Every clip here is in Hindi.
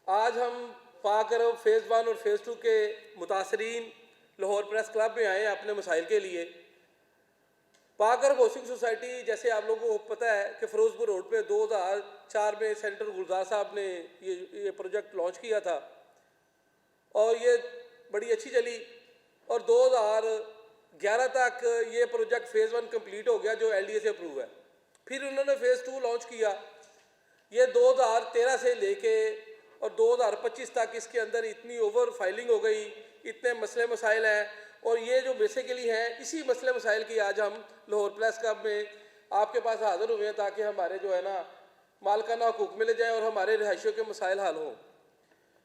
आज हम पाक अरब फ़ेज़ 1 और फ़ेज़ 2 के मुतासरीन लाहौर प्रेस क्लब में आए हैं अपने मसाइल के लिए। पाक अरब हाउसिंग सोसाइटी, जैसे आप लोगों को पता है कि फ़िरोज़पुर रोड पे 2004 में सेनेटर गुलजार साहब ने ये प्रोजेक्ट लॉन्च किया था और ये बड़ी अच्छी चली और 2011 तक ये प्रोजेक्ट फ़ेज़ 1 कंप्लीट हो गया जो LDA से अप्रूव है। फिर उन्होंने फ़ेज़ 2 लॉन्च किया। ये 2013 से लेके और 2025 तक इसके अंदर इतनी ओवर फाइलिंग हो गई, इतने मसले मसाइल हैं और ये जो बेसिकली हैं इसी मसले मसाइल की आज हम लाहौर प्रेस क्लब में आपके पास हाज़िर हुए हैं ताकि हमारे जो है ना मालकाना हकूक़ मिल जाए और हमारे रिहायशियों के मसाइल हल हों।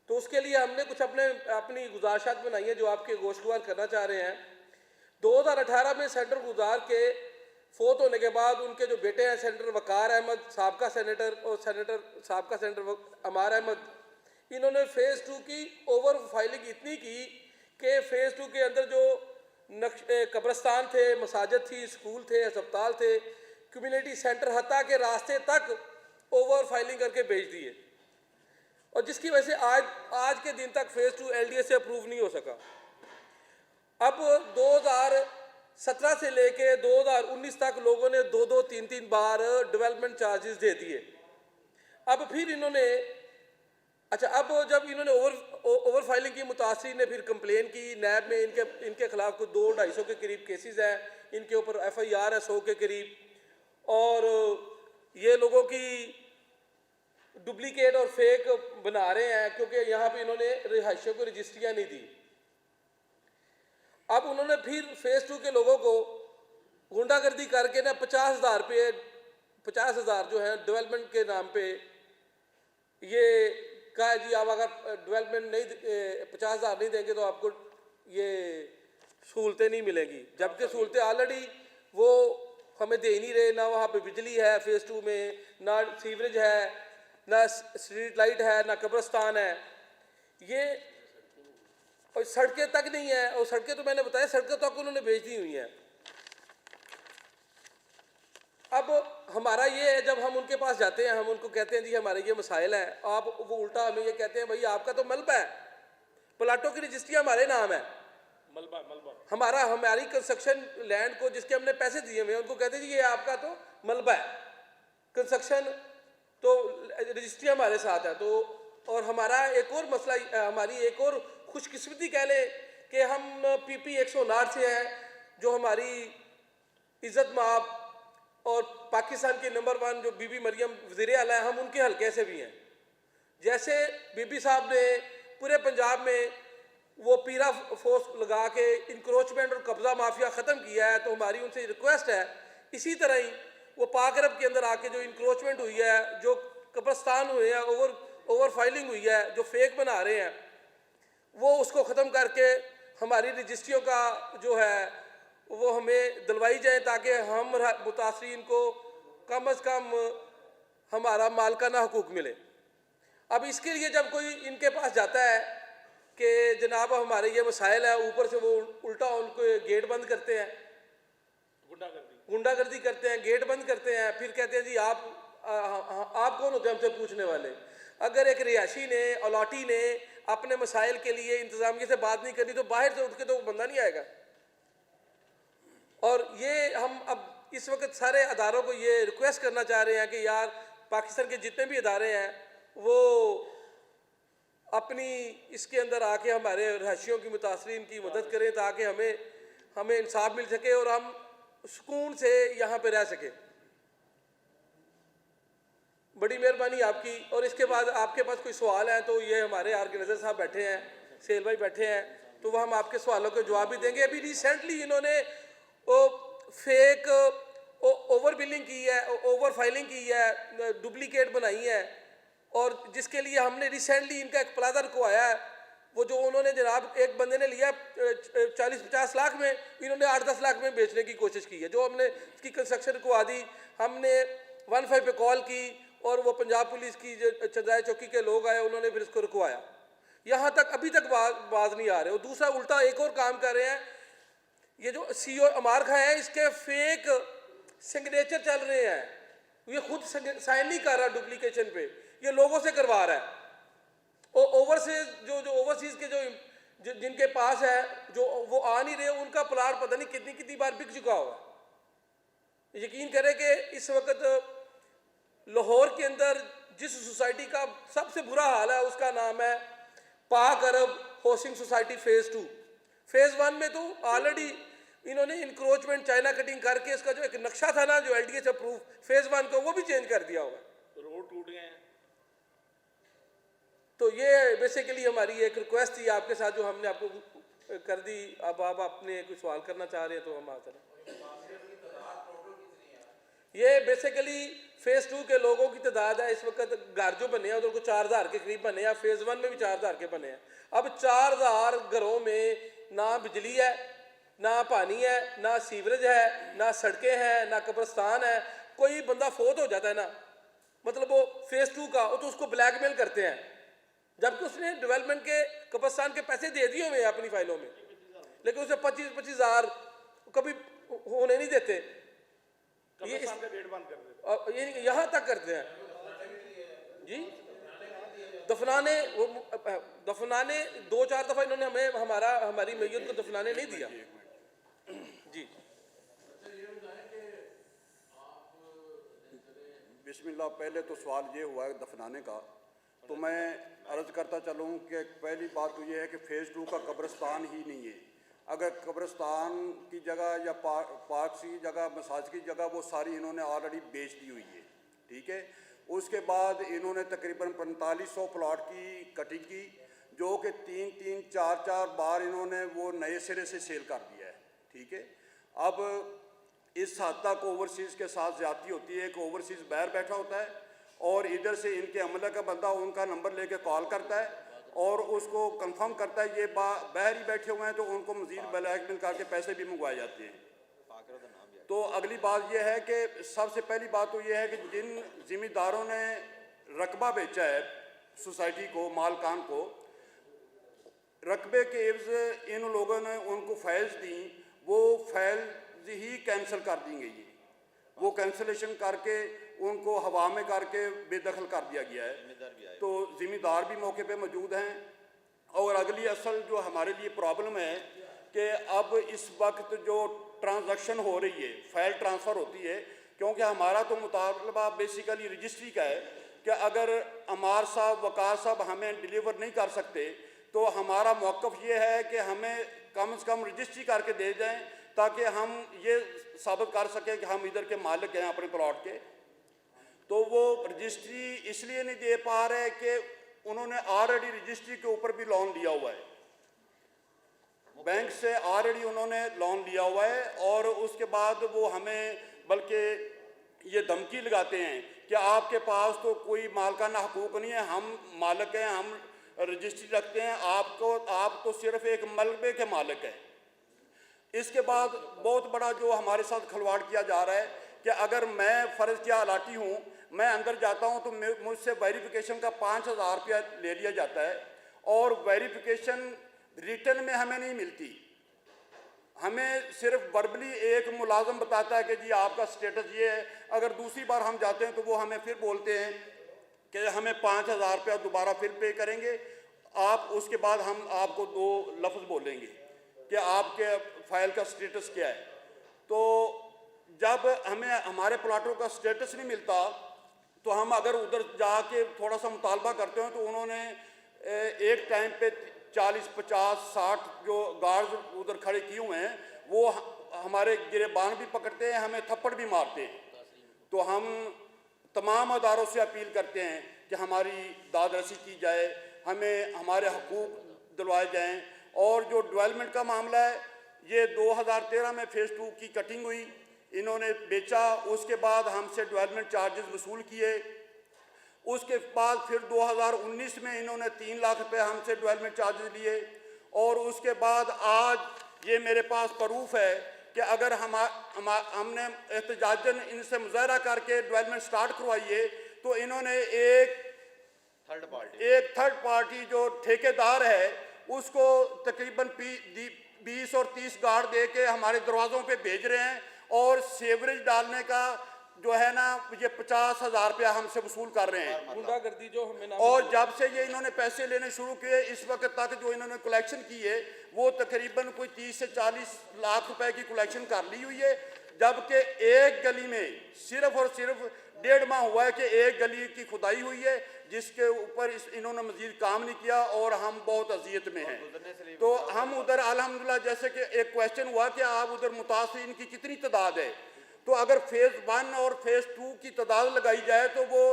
तो उसके लिए हमने कुछ अपनी गुजारिशात बनाई हैं जो आपके गोशगुजार करना चाह रहे हैं। 2018 में सेनेटर गुलजार के फोत होने के बाद उनके जो बेटे हैं सेनेटर वकार अहमद साबका सेनेटर और साबका सेनेटर अमार अहमद, इन्होंने फ़ेज़ 2 की ओवर फाइलिंग इतनी की कि फ़ेज़ 2 के अंदर जो कब्रस्तान थे, मसाजिद थी, स्कूल थे, अस्पताल थे, कम्युनिटी सेंटर हत्ता के रास्ते तक ओवर फाइलिंग करके भेज दिए और जिसकी वजह से आज के दिन तक फ़ेज़ 2 LDA से अप्रूव नहीं हो सका। अब 2017 से लेके 2019 तक लोगों ने 2-3 बार डेवलपमेंट चार्जेस दे दिए। अब फिर इन्होंने अब जब इन्होंने ओवर फाइलिंग की, मुतासरीन ने फिर कंप्लेन की नैब में। इनके खिलाफ कुछ 200-250 के करीब केसेस हैं, इनके ऊपर FIR है 100 के करीब और ये लोगों की डुप्लीकेट और फेक बना रहे हैं क्योंकि यहाँ पे इन्होंने रिहायशियों को रजिस्ट्रियाँ नहीं दी। अब उन्होंने फिर फ़ेज़ 2 के लोगों को गुंडागर्दी करके ना 50,000 रुपये 50,000 जो है डेवलपमेंट के नाम पे ये कहा जी आप अगर डेवलपमेंट नहीं 50,000 नहीं देंगे तो आपको ये सहूलतें नहीं मिलेंगी, जबकि सहूलतें ऑलरेडी वो हमें दे ही नहीं रहे। ना वहाँ पे बिजली है फ़ेज़ 2 में, ना सीवरेज है, ना स्ट्रीट लाइट है, ना कब्रस्तान है, ये और सड़कें तक नहीं है। और सड़कें तो मैंने बताया सड़कें तक उन्होंने बेच दी हुई हैं। अब हमारा ये है, जब हम उनके पास जाते हैं हम उनको कहते हैं जी हमारे ये मसाइल हैं, आप वो उल्टा हमें ये कहते हैं भाई आपका तो मलबा है, प्लाटों की रजिस्ट्री हमारे नाम है, हमारी कंस्ट्रक्शन लैंड को जिसके हमने पैसे दिए हुए हैं उनको कहते हैं जी ये आपका तो मलबा है, कंस्ट्रक्शन तो रजिस्ट्री हमारे साथ है। तो और हमारा एक और मसला, हमारी एक और खुशकिस्मती कह लें कि हम PP 159 से हैं जो हमारी इज़्ज़त माब और पाकिस्तान के नंबर 1 जो बीबी मरियम वज़ीर आला है, हम उनके हल्के से भी हैं। जैसे बीबी साहब ने पूरे पंजाब में वो पीरा फोर्स लगा के इंक्रोचमेंट और कब्ज़ा माफिया ख़त्म किया है, तो हमारी उनसे रिक्वेस्ट है इसी तरह ही वो पाक अरब के अंदर आके जो इंक्रोचमेंट हुई है, जो कब्रस्तान हुए हैं, ओवर फाइलिंग हुई है, जो फेक बना रहे हैं, वो उसको ख़त्म करके हमारी रजिस्ट्रियों का जो है वो हमें दिलवाई जाए ताकि हम मुतासरीन को कम अज़ कम हमारा मालकाना हकूक़ मिले। अब इसके लिए जब कोई इनके पास जाता है कि जनाब हमारे ये मसाइल है, ऊपर से वो उल्टा उनको गेट बंद करते हैं, गुंडागर्दी करते हैं, गेट बंद करते हैं, फिर कहते हैं जी आप कौन होते हैं हमसे पूछने वाले। अगर एक रिहायशी ने, अलॉटी ने अपने मसाइल के लिए इंतज़ामिया से बात नहीं करनी तो बाहर से उठ के तो बंदा नहीं आएगा। और ये हम अब इस वक्त सारे अदारों को ये रिक्वेस्ट करना चाह रहे हैं कि यार पाकिस्तान के जितने भी अदारे हैं वो अपनी इसके अंदर आके हमारे रहायशियों की, मुतासरीन की मदद करें ताकि हमें इंसाफ मिल सके और हम सुकून से यहाँ पे रह सके। बड़ी मेहरबानी आपकी। और इसके बाद आपके पास कोई सवाल है तो ये हमारे ऑर्गेनाइजर साहब बैठे हैं, सेल भाई बैठे हैं, तो वह हम आपके सवालों के जवाब भी देंगे। अभी रिसेंटली इन्होंने वो फेक ओवर बिलिंग की है, ओवर फाइलिंग की है, डुप्लीकेट बनाई है और जिसके लिए हमने रिसेंटली इनका एक प्लाजा रुकवाया है। वो जो उन्होंने जनाब एक बंदे ने लिया 40-50 लाख में, इन्होंने 8-10 लाख में बेचने की कोशिश की है। जो हमने इसकी कंस्ट्रक्शन रुकवा दी, हमने 15 पे कॉल की और वो पंजाब पुलिस की जो चंदाए चौकी के लोग आए उन्होंने फिर इसको रुकवाया। यहाँ तक अभी तक बाज नहीं आ रहे। और दूसरा उल्टा एक और काम कर रहे हैं, ये जो CEO अमार खां है इसके फेक सिग्नेचर चल रहे हैं, ये खुद साइन नहीं कर रहा डुप्लीकेशन पे, ये लोगों से करवा रहा है ओवरसीज जो ओवरसीज के जो जिनके पास है, जो वो आ नहीं रहे, उनका प्लाट पता नहीं कितनी कितनी बार बिक चुका होगा। यकीन करें कि इस वक्त लाहौर के अंदर जिस सोसाइटी का सबसे बुरा हाल है उसका नाम है पाक अरब हाउसिंग सोसाइटी फेज़ 2। फेज़ 1 में तो ऑलरेडी इन्होंने इंक्रोचमेंट चाइना कटिंग करके इसका जो एक नक्शा था ना, जो LDS अप्रूव फेज़ 1 का, वो भी चेंज कर दिया होगा, रोड टूट गए हैं। तो ये बेसिकली हमारी एक रिक्वेस्ट थी आपके साथ जो हमने आपको कर दी। अब आप अपने कोई सवाल करना चाह रहे हैं तो हम आ करें। ये बेसिकली फेज़ 2 के लोगों की तादाद है इस वक्त, घर जो बने हैं उधर को 4000 के करीब बने हैं। फेज़ 1 में भी 4000 के बने हैं। अब 4000 घरों में ना बिजली है, ना पानी है, ना सीवरेज है, ना सड़कें हैं, ना कब्रिस्तान है। कोई बंदा फोत हो जाता है ना, मतलब वो फेज़ 2 का, तो उसको ब्लैकमेल करते हैं, जबकि उसने डेवलपमेंट के कब्रिस्तान के पैसे दे दिए हुए हैं अपनी फाइलों में, लेकिन उसे 25-25 हज़ार कभी होने नहीं देते। ये गेट बंद कर देते, ये यहाँ तक करते हैं जी। दफनाने 2-4 दफ़ा इन्होंने हमें हमारी मैयत को दफनाने नहीं दिया जी। बिस्मिल्लाह, पहले तो सवाल ये हुआ है दफनाने का, तो मैं अर्ज़ करता चलूँ कि पहली बात तो ये है कि फेज़ 2 का कब्रिस्तान ही नहीं है। अगर कब्रिस्तान की जगह या पार्क की जगह, मसाज की जगह, वो सारी इन्होंने ऑलरेडी बेच दी हुई है, ठीक है। उसके बाद इन्होंने तकरीबन 4500 प्लॉट की कटिंग की, जो कि 3-3, 4-4 बार इन्होंने वो नए सिरे से सेल कर दिया है, ठीक है। अब इस हद तक ओवरसीज़ के साथ ज़्यादती होती है कि ओवरसीज़ बाहर बैठा होता है और इधर से इनके अमला का बंदा उनका नंबर लेके कॉल करता है और उसको कंफर्म करता है ये बाहर ही बैठे हुए हैं, तो उनको मज़ीद ब्लैकमेल करके पैसे भी मंगवाए जाते हैं। तो अगली बात यह है कि सबसे पहली बात तो यह है कि जिन ज़िम्मेदारों ने रकबा बेचा है सोसाइटी को, मालकान को, रकबे के एवज़ इन लोगों ने उनको फाइल्स दी, वो फाइल्स ही कैंसिल कर दी गई है। वो कैंसिलेशन करके उनको हवा में करके बेदखल कर दिया गया है। तो ज़िम्मेदार भी मौके पे मौजूद हैं। और अगली असल जो हमारे लिए प्रॉब्लम है कि अब इस वक्त जो ट्रांजैक्शन हो रही है, फाइल ट्रांसफ़र होती है, क्योंकि हमारा तो मुतालबा बेसिकली रजिस्ट्री का है कि अगर अमार साहब, वकार साहब हमें डिलीवर नहीं कर सकते तो हमारा मौक़िफ़ ये है कि हमें कम से कम रजिस्ट्री करके दे जाएँ, ताकि हम ये साबित कर सकें कि हम इधर के मालिक हैं अपने प्लॉट के। तो वो रजिस्ट्री इसलिए नहीं दे पा रहे कि उन्होंने ऑलरेडी रजिस्ट्री के ऊपर भी लोन लिया हुआ है, बैंक से ऑलरेडी उन्होंने लोन लिया हुआ है। और उसके बाद वो हमें बल्कि ये धमकी लगाते हैं कि आपके पास तो कोई मालकाना हकूक़ नहीं है, हम मालिक हैं, हम रजिस्ट्री रखते हैं, आप तो सिर्फ एक मलबे के मालिक हैं। इसके बाद बहुत बड़ा जो हमारे साथ खिलवाड़ किया जा रहा है कि अगर मैं फ़र्ज़ किया अलाटी हूँ, मैं अंदर जाता हूँ तो मुझसे वेरिफिकेशन का 5000 रुपया ले लिया जाता है और वेरिफिकेशन रिटर्न में हमें नहीं मिलती। हमें सिर्फ वर्बली एक मुलाजम बताता है कि जी आपका स्टेटस ये है। अगर दूसरी बार हम जाते हैं तो वो हमें फिर बोलते हैं कि हमें 5000 रुपया दोबारा फिर पे करेंगे आप, उसके बाद हम आपको 2 लफ्ज़ बोलेंगे कि आपके फ़ाइल का स्टेटस क्या है। तो जब हमें हमारे प्लाटों का स्टेटस नहीं मिलता तो हम अगर उधर जाके थोड़ा सा मुतालबा करते हैं तो उन्होंने एक टाइम पे 40, 50, 60 जो गार्ड्स उधर खड़े किए हुए हैं वो हमारे गिरेबान भी पकड़ते हैं, हमें थप्पड़ भी मारते हैं। तो हम तमाम अदारों से अपील करते हैं कि हमारी दाद रसी की जाए, हमें हमारे हकूक़ दिलवाए जाएँ। और जो डेवलपमेंट का मामला है, ये 2013 में फेज़ 2 की कटिंग हुई, इन्होंने बेचा, उसके बाद हमसे डेवलपमेंट चार्जेस वसूल किए। उसके बाद फिर 2019 में इन्होंने 3 लाख रुपए हमसे डेवलपमेंट चार्जेस लिए। और उसके बाद आज ये मेरे पास प्रूफ है कि अगर हमने एहतजाजन इनसे मुज़ाहरा करके डेवलपमेंट स्टार्ट करवाई है तो इन्होंने एक थर्ड पार्टी जो ठेकेदार है उसको तकरीबन 20 और 30 गार्ड दे के हमारे दरवाज़ों पे भेज रहे हैं और सीवरेज डालने का जो है ना ये 50,000 रुपया हमसे वसूल कर रहे हैं। गुंडागर्दी जो हमें नाम और जब से ये इन्होंने पैसे लेने शुरू किए इस वक्त तक जो इन्होंने कलेक्शन की है वो तकरीबन कोई 30 से 40 लाख रुपए की कलेक्शन कर ली हुई है, जबकि एक गली में सिर्फ और सिर्फ 1.5 माह हुआ है कि एक गली की खुदाई हुई है, जिसके ऊपर इन्होंने मजीद काम नहीं किया और हम बहुत अजियत में हैं। तो हम उधर अल्हम्दुलिल्लाह, जैसे कि एक क्वेश्चन हुआ कि आप उधर मुतासिरीन की कितनी तादाद है, तो अगर फेज़ 1 और फेज़ 2 की तादाद लगाई जाए तो वो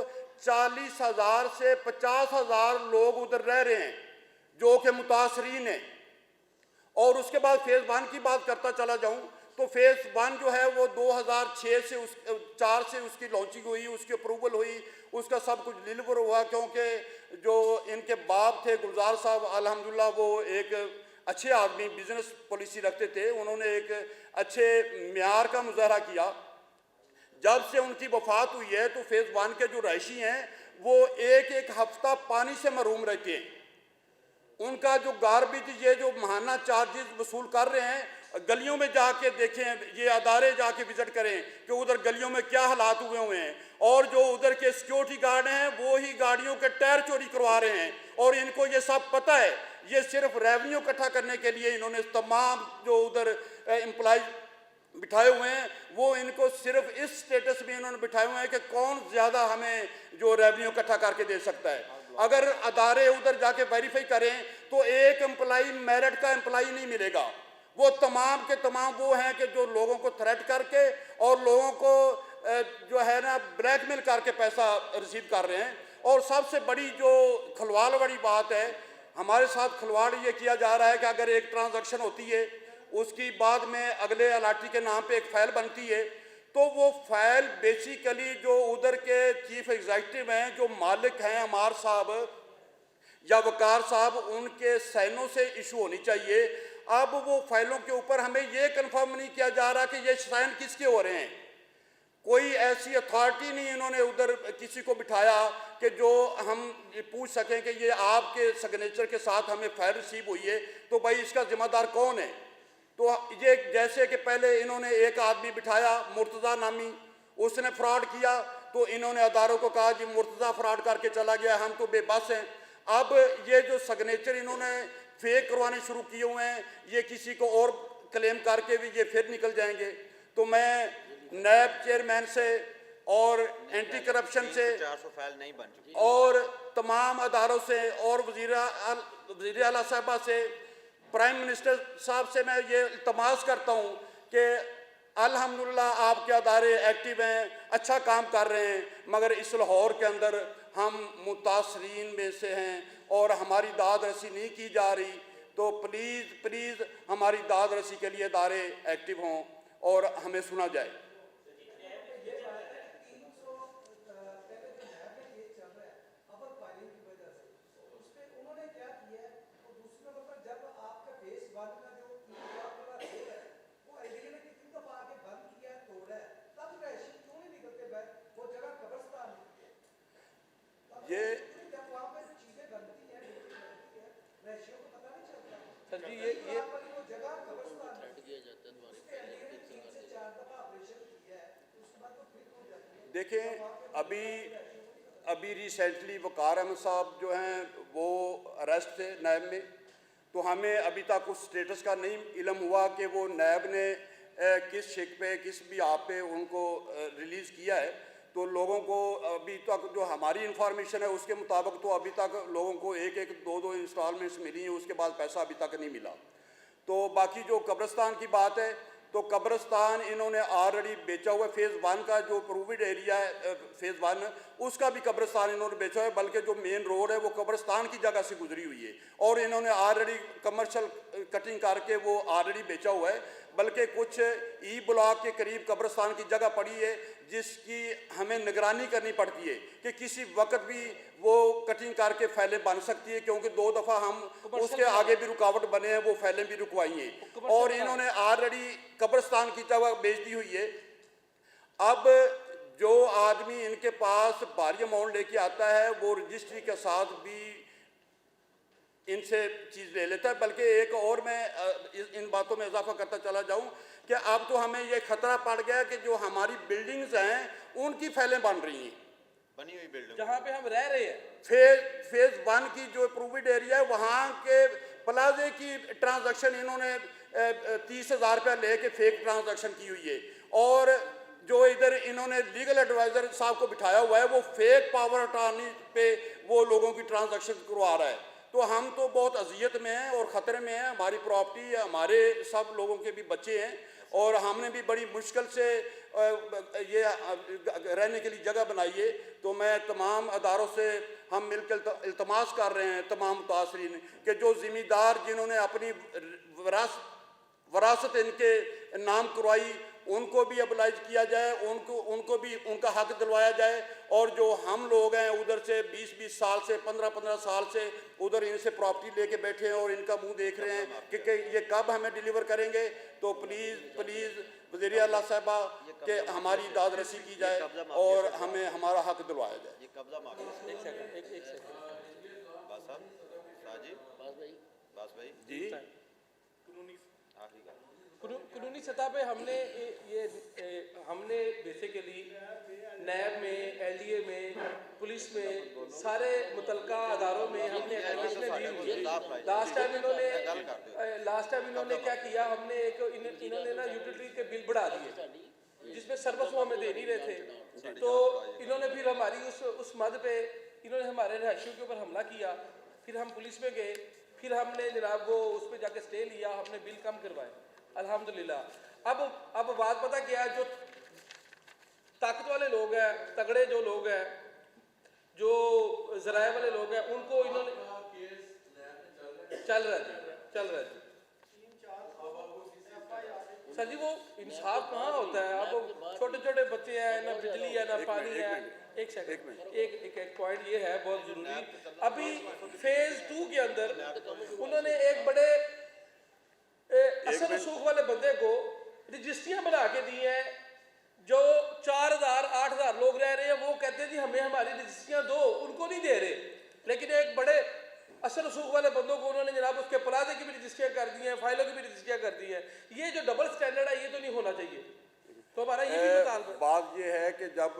40,000 से 50,000 लोग उधर रह रहे हैं जो कि मुतासरीन हैं। और उसके बाद फेज़ 1 की बात करता चला जाऊं तो फेज़ 1 जो है वो 2006 से 4 से उसकी लॉन्चिंग हुई, उसकी अप्रूवल हुई, उसका सब कुछ डिलीवर हुआ, क्योंकि जो इनके बाप थे गुलजार साहब अल्हम्दुलिल्लाह वो एक अच्छे आदमी, बिजनेस पॉलिसी रखते थे, उन्होंने एक अच्छे म्यार का मुजाहरा किया। जब से उनकी वफात हुई है तो फेज़ 1 के जो रहायशी हैं वो एक हफ्ता पानी से महरूम रहते हैं। उनका जो गार्बेज ये जो महाना चार्जेस वसूल कर रहे हैं, गलियों में जाके देखें, ये अदारे जाके विजिट करें कि उधर गलियों में क्या हालात हुए हैं, और जो उधर के सिक्योरिटी गार्ड हैं वो ही गाड़ियों के टायर चोरी करवा रहे हैं, और इनको ये सब पता है। ये सिर्फ रेवेन्यू इकट्ठा करने के लिए इन्होंने तमाम जो उधर एम्प्लॉय बिठाए हुए हैं वो इनको सिर्फ इस स्टेटस में इन्होंने बिठाए हुए हैं कि कौन ज़्यादा हमें जो रेवेन्यू इकट्ठा करके दे सकता है। अगर अदारे उधर जाके वेरीफाई करें तो एक एम्प्लॉय मेरिट का एम्प्लॉय नहीं मिलेगा, वो तमाम के तमाम वो हैं कि जो लोगों को थ्रेट करके और लोगों को जो है ना ब्लैकमेल करके पैसा रिसीव कर रहे हैं। और सबसे बड़ी जो खलवाड़ वाली बात है, हमारे साथ खलवाड़ ये किया जा रहा है कि अगर एक ट्रांजैक्शन होती है उसकी बाद में अगले अलाटी के नाम पे एक फ़ाइल बनती है, तो वो फाइल बेसिकली जो उधर के चीफ एग्जीक्यूटिव हैं, जो मालिक हैं अमार साहब या वकार साहब, उनके साइनों से इशू होनी चाहिए। अब वो फाइलों के ऊपर हमें ये कंफर्म नहीं किया जा रहा कि ये साइन किसके हो रहे हैं। कोई ऐसी अथॉरिटी नहीं इन्होंने उधर किसी को बिठाया कि जो हम ये पूछ सकें कि ये आपके सिग्नेचर के साथ हमें फाइल रिसीव हुई है, तो भाई इसका जिम्मेदार कौन है। तो ये जैसे कि पहले इन्होंने एक आदमी बिठाया मुर्तज़ा नामी, उसने फ्रॉड किया, तो इन्होंने अदारों को कहा जी मुर्तज़ा फ्रॉड करके चला गया, हम तो बेबस हैं। अब ये जो सिग्नेचर इन्होंने फेक करवाने शुरू किए हुए हैं, ये किसी को और क्लेम करके भी ये फिर निकल जाएंगे। तो मैं नैब चेयरमैन से और एंटी करप्शन से 400 फाइल नहीं बन चुकी और तमाम अदारों से और वज़ीर आला साहबा से, प्राइम मिनिस्टर साहब से मैं ये इल्तमास करता हूँ कि अल्हम्दुलिल्लाह आपके अदारे एक्टिव हैं, अच्छा काम कर रहे हैं, मगर इस लाहौर के अंदर हम मुतासरीन में से हैं और हमारी दाद रसी नहीं की जा रही। तो प्लीज़ हमारी दाद रसी के लिए अदारे एक्टिव हों और हमें सुना जाए। सर जी ये देखें, अभी रिसेंटली वकार अहमद साहब जो हैं वो अरेस्ट थे नैब में, तो हमें अभी तक उस स्टेटस का नहीं इल्म हुआ कि वो नैब ने किस शिक पे किस भी आप पे उनको रिलीज़ किया है। तो लोगों को अभी तक जो हमारी इंफॉर्मेशन है उसके मुताबिक तो अभी तक लोगों को एक दो इंस्टॉलमेंट्स मिली हैं, उसके बाद पैसा अभी तक नहीं मिला। तो बाकी जो कब्रिस्तान की बात है, तो कब्रिस्तान इन्होंने ऑलरेडी बेचा हुआ है। फेज़ 1 का जो अप्रूव्ड एरिया है फेज़ 1 उसका भी कब्रिस्तान इन्होंने बेचा हुआ है, बल्कि जो मेन रोड है वो कब्रिस्तान की जगह से गुजरी हुई है और इन्होंने ऑलरेडी कमर्शियल कटिंग करके वो ऑलरेडी बेचा हुआ है। बल्कि कुछ ई ब्लॉक के करीब कब्रिस्तान की जगह पड़ी है जिसकी हमें निगरानी करनी पड़ती है कि किसी वक्त भी वो कटिंग करके फैलें बन सकती है, क्योंकि 2 दफ़ा हम उसके आगे भी रुकावट बने हैं, वो फैलें भी रुकवाई हैं और इन्होंने ऑलरेडी कब्रिस्तान की जगह बेच दी हुई है। अब जो आदमी इनके पास भारी अमाउंट लेके आता है वो रजिस्ट्री के साथ भी इनसे चीज़ ले लेता है। बल्कि एक और मैं इन बातों में इजाफा करता चला जाऊं कि अब तो हमें ये खतरा पड़ गया कि जो हमारी बिल्डिंग्स हैं उनकी फैलें बन रही हैं, बनी हुई बिल्डिंग जहाँ पे हम रह रहे हैं। फेज 1 की जो अप्रूव्ड एरिया है वहाँ के प्लाजे की ट्रांजैक्शन इन्होंने 30,000 रुपया लेके फेक ट्रांजैक्शन की हुई है, और जो इधर इन्होंने लीगल एडवाइज़र साहब को बिठाया हुआ है वो फेक पावर अटॉर्नी पे वो लोगों की ट्रांजैक्शन करवा रहा है। तो हम तो बहुत अजियत में हैं और ख़तरे में हैं, हमारी प्रॉपर्टी है, हमारे सब लोगों के भी बच्चे हैं, और हमने भी बड़ी मुश्किल से ये रहने के लिए जगह बनाई है। तो मैं तमाम अदारों से हम मिलकर इल्तमास कर रहे हैं तमाम मुतासरीन कि जो ज़िम्मेदार जिन्होंने अपनी वरासत इनके नाम करवाई उनको भी अबलाइज किया जाए, उनको भी उनका हक दिलवाया जाए। और जो हम लोग हैं उधर से 20-20 साल से 15-15 साल से उधर इनसे प्रॉपर्टी लेके बैठे हैं और इनका मुंह देख रहे हैं कि ये कब हमें डिलीवर करेंगे। तो प्लीज़ वज़ीर आला साहिबा कि हमारी दाद रसी की जाए और हमें हमारा हक दिलवाया जाए। ये कब्जा माफिया एक सेकंड, एक सेकंड। बास साहब, साजिद, बास भाई जी, आखिरी बात। कानूनी सतह पे हमने हमने बेसिकली नैब में, एलडीए में, पुलिस में, सारे मुतलका अदारों में हमने एप्लीकेशनें दी हुई हैं। लास्ट टाइम इन्होंने क्या किया, हमने इन्होंने ना यूटिलिटी के बिल बढ़ा दिए जिसमें सर्विस वो हमें दे नहीं रहे थे। तो इन्होंने फिर हमारी उस मद पे इन्होंने हमारे रहायशियों के ऊपर हमला किया। फिर हम पुलिस में गए, फिर हमने जनाब वो उस पर जाके स्टे लिया, हमने बिल कम करवाए अल्हम्दुलिल्लाह। अब बात पता क्या है, जो ताकत वाले लोग हैं, तगड़े जो लोग हैं, जो ज़राए वाले लोग हैं, उनको इन्होंने चल रहा जी सर जी। वो इंसाफ कहाँ होता है? अब छोटे छोटे बच्चे हैं, ना बिजली है ना पानी है। एक सेकंड, एक पॉइंट ये है बहुत ज़रूरी। अभी फेज 2 के अंदर उन्होंने एक बड़े असर रसूख वाले बंदे को रजिस्ट्रियां बना के दी हैं। जो 4,000-8,000 लोग रह रहे हैं, वो कहते हैं जी हमें हमारी रजिस्ट्रियां दो, उनको नहीं दे रहे। लेकिन एक बड़े असर रसूख वाले बंदों को उन्होंने जनाब उसके प्लाजे की भी रजिस्ट्रियां कर दी हैं, फाइलों की भी रजिस्ट्रियां कर दी हैं। ये जो डबल स्टैंडर्ड है ये तो नहीं होना चाहिए। तो हमारा ये भी मुतालबा बात ये है कि जब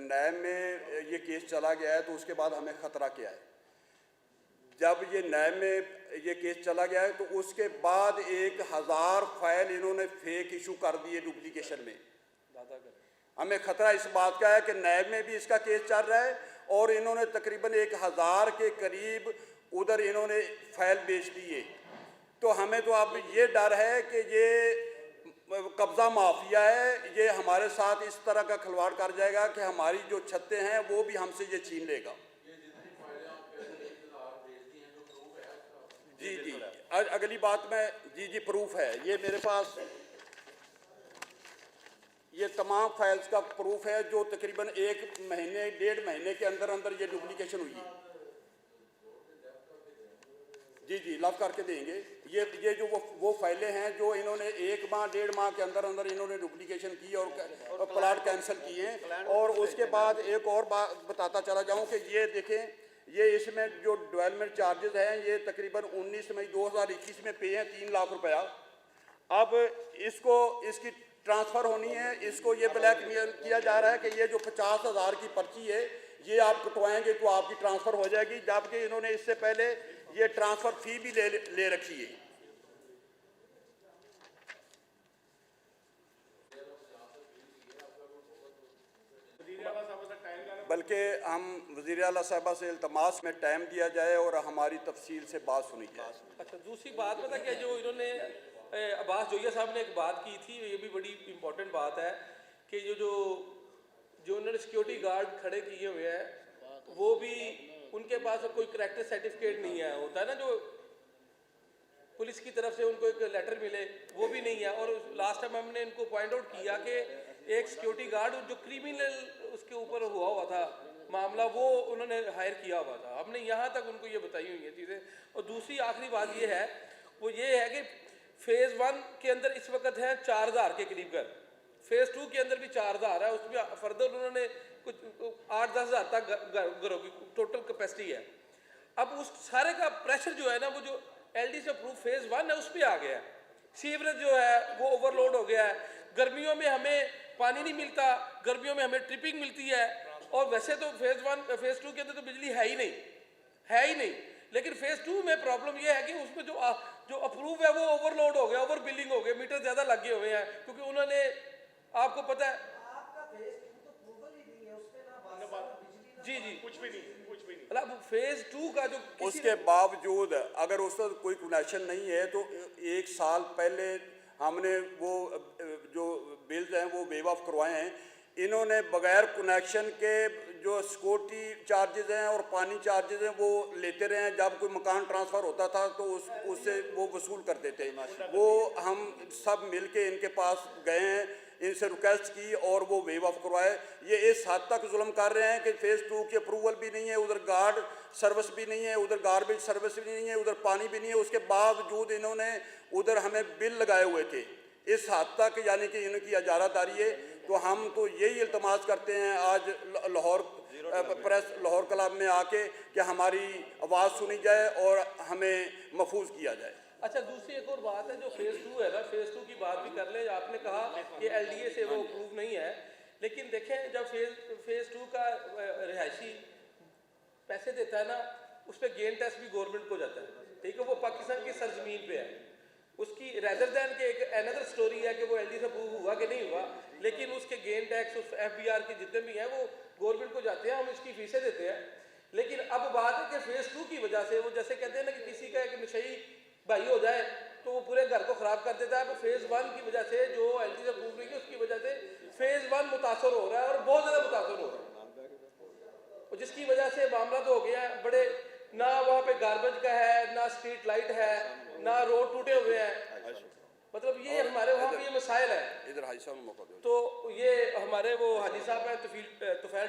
नैब में ये केस चला गया है तो उसके बाद हमें ख़तरा क्या है। जब ये नैब में ये केस चला गया है तो उसके बाद 1,000 फाइल इन्होंने फेक इशू कर दिए डुप्लीकेशन में। हमें ख़तरा इस बात का है कि नैब में भी इसका केस चल रहा है और इन्होंने तकरीबन 1,000 के करीब उधर इन्होंने फाइल बेच दिए। तो हमें तो अब ये डर है कि ये कब्ज़ा माफिया है, ये हमारे साथ इस तरह का खिलवाड़ कर जाएगा कि हमारी जो छतें हैं वो भी हमसे ये छीन लेगा। जी, अगली बात में जी प्रूफ है, ये मेरे पास ये तमाम फाइल्स का प्रूफ है जो तकरीबन 1 महीने 1.5 महीने के अंदर अंदर ये डुप्लीकेशन हुई है। जी लव करके देंगे। ये जो वो फाइलें हैं जो इन्होंने 1 माह 1.5 माह के अंदर अंदर इन्होंने डुप्लीकेशन की और प्लाट कैंसिल किए हैं। और उसके बाद एक और बात बताता चला जाऊं कि ये देखें, ये इसमें जो डेवलपमेंट चार्जेस हैं ये तकरीबन 19 मई 2021 में पे हैं 3 लाख रुपया। अब इसकी ट्रांसफ़र होनी है, इसको ये ब्लैकमेल किया जा रहा है कि ये जो 50,000 की पर्ची है ये आप कटवाएंगे तो आपकी ट्रांसफ़र हो जाएगी, जबकि इन्होंने इससे पहले ये ट्रांसफ़र फ़ी भी ले रखी है। बल्कि हम वज़ीर आला साहबा से इल्तमास में टाइम दिया जाए और हमारी तफसील से बात सुनी जाए। अच्छा, दूसरी बात पता क्या, जो इन्होंने अब्बास जोइया साहब ने एक बात की थी, ये भी बड़ी इम्पोर्टेंट बात है कि जो उन्होंने सिक्योरिटी गार्ड खड़े किए हुए हैं वो भी उनके पास कोई करैक्टर सर्टिफिकेट नहीं है। होता है ना जो पुलिस की तरफ से उनको एक लेटर मिले, वो भी नहीं है। और लास्ट टाइम हमने इनको पॉइंट आउट किया कि एक सिक्योरिटी गार्ड जो क्रिमिनल उसके ऊपर हुआ था मामला, वो उन्होंने हायर किया हुआ था। हमने यहाँ तक उनको ये बताई हुई हैं चीज़ें। और दूसरी आखिरी बात ये है, वो ये है कि फेज़ 1 के अंदर इस वक्त है 4,000 के करीब घर, फेज़ 2 के अंदर भी 4,000 है, उसमें फर्दर उन्होंने कुछ 8-10 हज़ार तक घरों की टोटल कैपेसिटी है। अब उस सारे का प्रेशर जो है ना, वो जो LD से अप्रूव फेज़ 1 है उस पर आ गया है। सीवरेज जो है वो ओवरलोड हो गया है, गर्मियों में हमें पानी नहीं मिलता, गर्मियों में हमें ट्रिपिंग मिलती है। और वैसे तो फेज़ 1 फेज़ 2 के अंदर तो बिजली है ही नहीं, लेकिन फेज़ 2 में प्रॉब्लम ये है कि उसमें जो अप्रूव है वो ओवरलोड हो गया, ओवर बिलिंग हो गया, मीटर ज़्यादा लगे हुए हैं, क्योंकि उन्होंने, आपको पता है। जी कुछ भी नहीं। मतलब फेज़ 2 का जो उसके बावजूद अगर उसका कोई कनेक्शन नहीं है तो 1 साल पहले हमने वो जो बिल्स हैं वो वेव ऑफ करवाए हैं। इन्होंने बगैर कनेक्शन के जो सिक्योरिटी चार्जेस हैं और पानी चार्जेस हैं वो लेते रहे हैं। जब कोई मकान ट्रांसफ़र होता था तो उससे वो वसूल करते थे। वो हम सब मिल के इनके पास गए हैं, इनसे रिक्वेस्ट की और वो वेव ऑफ करवाए। ये इस हद तक जुल्म कर रहे हैं कि फेज़ 2 की अप्रूवल भी नहीं है, उधर गार्ड सर्विस भी नहीं है, उधर गार्बेज सर्विस भी नहीं है, उधर पानी भी नहीं है। उसके बावजूद इन्होंने उधर हमें बिल लगाए हुए थे इस हद तक, यानी कि इनकी इजारादारी है। तो हम तो यही इल्तमास करते हैं आज लाहौर प्रेस लाहौर क्लब में आके कि हमारी आवाज़ सुनी जाए और हमें महफूज किया जाए। अच्छा, दूसरी एक और बात है, जो फेज़ 2 है ना, फेज़ 2 की बात भी कर ले। आपने कहा कि LDA से वो अप्रूव नहीं है, लेकिन देखें जब फेज़ 2 का रिहायशी पैसे देता है ना, उस पर गेन टैक्स भी गवर्नमेंट को जाता है, ठीक है। वो पाकिस्तान की सरजमीन पे है। उसकी रेदर दैन के एक अनदर स्टोरी है कि वो LD से अप्रूव हुआ कि नहीं हुआ, लेकिन उसके गेन टैक्स उस FBR के जितने भी हैं वो गवर्नमेंट को जाते हैं, हम इसकी फीसें देते हैं। लेकिन अब बात है कि फेज़ 2 की वजह से, वो जैसे कहते हैं ना कि किसी का एक नशई भाई हो जाए तो वो पूरे घर को ख़राब कर देता है। अब फेज़ 1 की वजह से जो LD से अप्रूव नहीं है उसकी वजह से फेज़ 1 मुतासर हो रहा है, और बहुत ज़्यादा मुतासर हो रहा है, और जिसकी वजह से मामला तो हो गया है बड़े, ना वहाँ पे गार्बेज का है, ना स्ट्रीट लाइट है, ना रोड टूटे हुए हैं। मतलब ये हमारे वहाँ पे ये मसाइल है। इधर हाजी साहब मौका दो। तो ये हमारे वो हाजी साहब हैं, तुफैल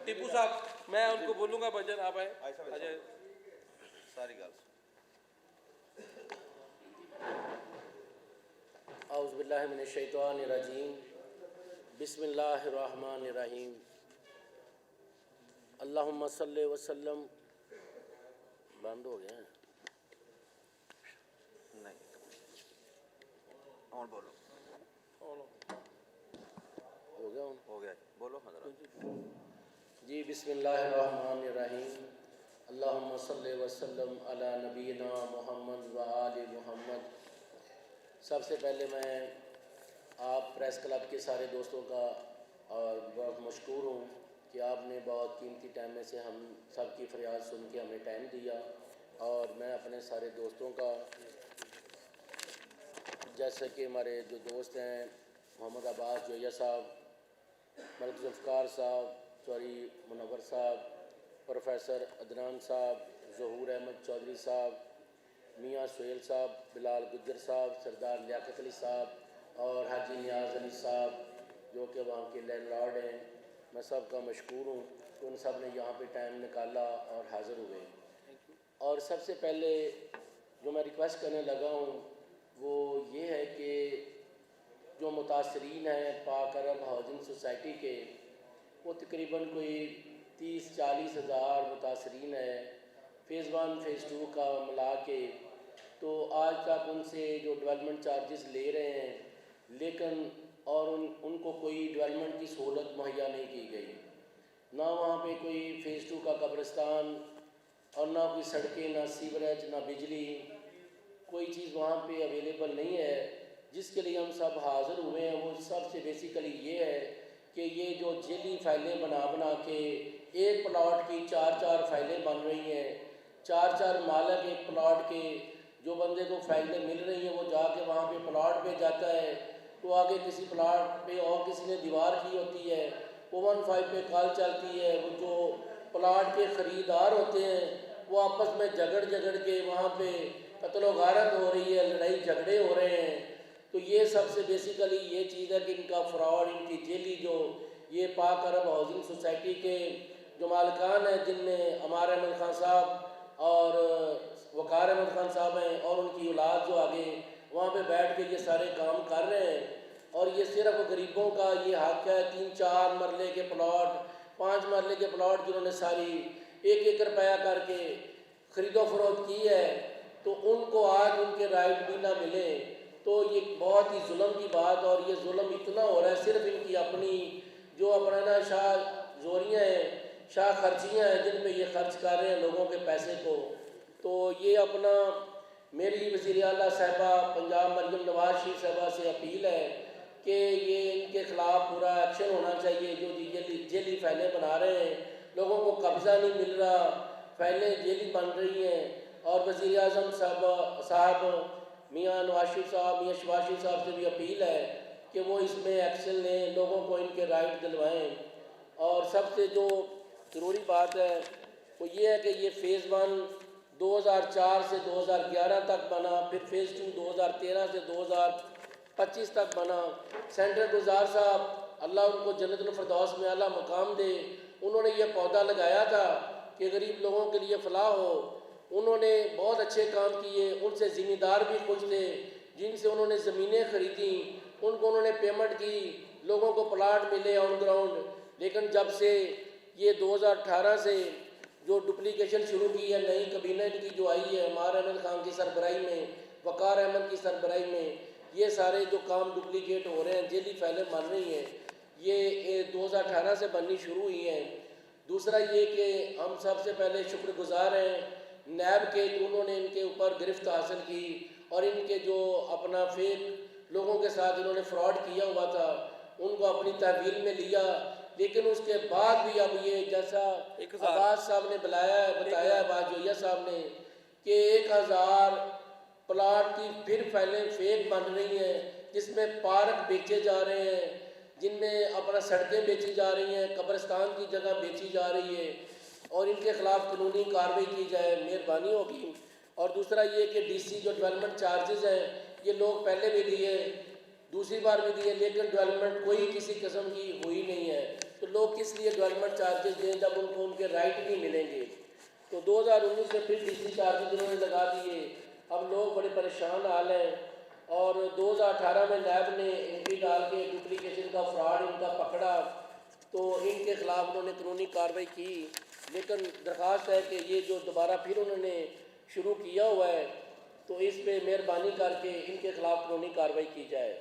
टीपू साहब, मैं उनको बोलूँगा भजन आप आए अजय सारी गल औज़ुबिल्लाहिमिनश्शैतानिर्रजीम बिस्मिल्लाहिर्रहमानिर्रहीम अल्लाहुम्मा सल्लि वसल्लम। बंद हो गया है? नहीं और बोलो हो गया हूँ? हो गया बोलो हजरत जी बिस्मिल्लाहिर्रहमानिर्रहीम अल्लाहुम्मा सल्लि वसल्लम अला नबीना मोहम्मद व आलि मोहम्मद। सबसे पहले मैं आप प्रेस क्लब के सारे दोस्तों का और बहुत मशकूर हूँ कि आपने बहुत कीमती टाइम में से हम सब की फरियाद सुन के हमें टाइम दिया। और मैं अपने सारे दोस्तों का, जैसे कि हमारे जो दोस्त हैं मोहम्मद अब्बास जोया साहब, मलिक जुल्फ़कार साहब, चौधरी मुनव्वर साहब, प्रोफेसर अदनान साहब, ज़हूर अहमद चौधरी साहब, मियाँ सुहेल साहब, बिलाल गुज्जर साहब, सरदार लियाकत अली साहब और हाजी नियाज़ अली साहब जो कि वहाँ के लैंडलॉर्ड हैं, मैं सब का मशकूर हूँ कि उन सब ने यहाँ पे टाइम निकाला और हाज़िर हुए। और सबसे पहले जो मैं रिक्वेस्ट करने लगा हूँ वो ये है कि जो मुतासरीन हैं पाक अरब हाउसिंग सोसाइटी के, वो तकरीबन कोई 30-40 हज़ार मुतासरीन हैं फेज़ 1 फेज़ 2 का मिला के। तो आज तक उनसे जो डेवलपमेंट चार्जेस ले रहे हैं, लेकिन और उनको कोई डेवलपमेंट की सहूलत मुहैया नहीं की गई, ना वहाँ पे कोई फेज़ 2 का कब्रिस्तान और ना कोई सड़कें, ना सीवरेज, ना बिजली, कोई चीज़ वहाँ पे अवेलेबल नहीं है। जिसके लिए हम सब हाज़िर हुए हैं वो सबसे बेसिकली ये है कि ये जो जेली फाइलें बना के एक प्लॉट की 4-4 फाइलें बन रही हैं, 4-4 मालक एक प्लॉट के, जो बंदे को फाइलें मिल रही हैं वो जाके वहाँ पे प्लॉट पे जाता है, तो आगे किसी प्लॉट पे और किसी ने दीवार की होती है, 15 पे कॉल चलती है, वो जो प्लॉट के ख़रीदार होते हैं वो आपस में झगड़ के वहाँ पे कत्ल गारत हो रही है, लड़ाई झगड़े हो रहे हैं। तो ये सबसे बेसिकली ये चीज़ है कि इनका फ्रॉड, इनकी जेली जो ये पाक अरब हाउसिंग सोसाइटी के जो मालिकान हैं, जिनमें अमार अहमद खान साहब और वकार अहमद खान साहब हैं और उनकी औलाद जो आगे वहाँ पे बैठ के ये सारे काम कर रहे हैं। और ये सिर्फ गरीबों का ये हक है, 3-4 मरले के प्लॉट, 5 मरले के प्लॉट जिन्होंने सारी 1 रुपया करके ख़रीदो फरोख्त की है, तो उनको आज उनके राइट भी ना मिले, तो ये बहुत ही जुल्म की बात। और ये जुल्म इतना हो रहा है सिर्फ इनकी अपनी जो अपना ना शाह जोरियाँ हैं, शाह खर्चियाँ हैं, जिन पे ये खर्च कर रहे हैं लोगों के पैसे को। तो ये अपना मेरी वज़ीर आला साहिबा पंजाब मरियम नवाज शरीफ साहिबा से अपील है कि ये इनके ख़िलाफ़ पूरा एक्शन होना चाहिए। जो जेली फाइलें बना रहे हैं, लोगों को कब्ज़ा नहीं मिल रहा, फाइलें जेली बन रही हैं। और वज़ीर आज़म साहब मियाँ नवाज शरीफ साहब, मियाँ शहबाज शरीफ साहब से भी अपील है कि वो इसमें एक्शन लें, लोगों को इनके राइट दिलवाएं। और सबसे जो ज़रूरी बात है वो ये है कि ये फ़ेज़ 1 2004 से 2011 तक बना, फिर फ़ेज़ 2 2013 से 2025 तक बना। सेंट्रल गुज़ार साहब अल्लाह उनको जन्नतुल फ़िरदौस में आला मुकाम दे, उन्होंने ये पौधा लगाया था कि गरीब लोगों के लिए फ़लाह हो। उन्होंने बहुत अच्छे काम किए, उनसे ज़िम्मेदार भी खुश थे, जिनसे उन्होंने ज़मीनें ख़रीदी, उनको उन्होंने पेमेंट की, लोगों को प्लाट मिले ऑन ग्राउंड। लेकिन जब से ये 2018 से जो डुप्लीकेशन शुरू की है, नई कैबिनेट की जो आई है उमर अहमद खान की सरबराही में, वक़ार अहमद की सरबराही में, ये सारे जो काम डुप्लीकेट हो रहे हैं, जेली फाइलें बन रही हैं, ये 2018 से बननी शुरू हुई हैं। दूसरा ये कि हम सबसे पहले शुक्रगुजार हैं नैब के, उन्होंने इनके ऊपर गिरफ्त हासिल की और इनके जो अपना फेक लोगों के साथ इन्होंने फ्रॉड किया हुआ था उनको अपनी तहवील में लिया। लेकिन उसके बाद भी अब ये जैसा अब्बास साहब ने बताया है बाजोया साहब ने कि 1000 प्लाट की फिर फाइलें फेक बन रही हैं, जिसमें पार्क बेचे जा रहे हैं, जिनमें अपना सड़कें बेची जा रही हैं, कब्रिस्तान की जगह बेची जा रही है। और इनके ख़िलाफ़ कानूनी कार्रवाई की जाए, मेहरबानी होगी। और दूसरा ये कि डीसी जो डेवलपमेंट चार्जेस हैं ये लोग पहले भी दिए, दूसरी बार भी दिए, लेकिन डेवलपमेंट कोई किसी किस्म की हुई नहीं है। तो लोग किस लिए डेवलपमेंट चार्जेस दें जब उनको उनके राइट नहीं मिलेंगे। तो 2019 से फिर डीसी चार्जेस उन्होंने लगा दिए, अब लोग बड़े परेशान हाल हैं। और 2018 में नैब ने एंट्री डाल के डुप्लीकेशन का फ्रॉड इनका पकड़ा, तो इनके ख़िलाफ़ उन्होंने कानूनी कार्रवाई की। लेकिन दरख्वास्त है कि ये जो दोबारा फिर उन्होंने शुरू किया हुआ है, तो इस पे मेहरबानी करके इनके ख़िलाफ़ कानूनी कार्रवाई की जाए।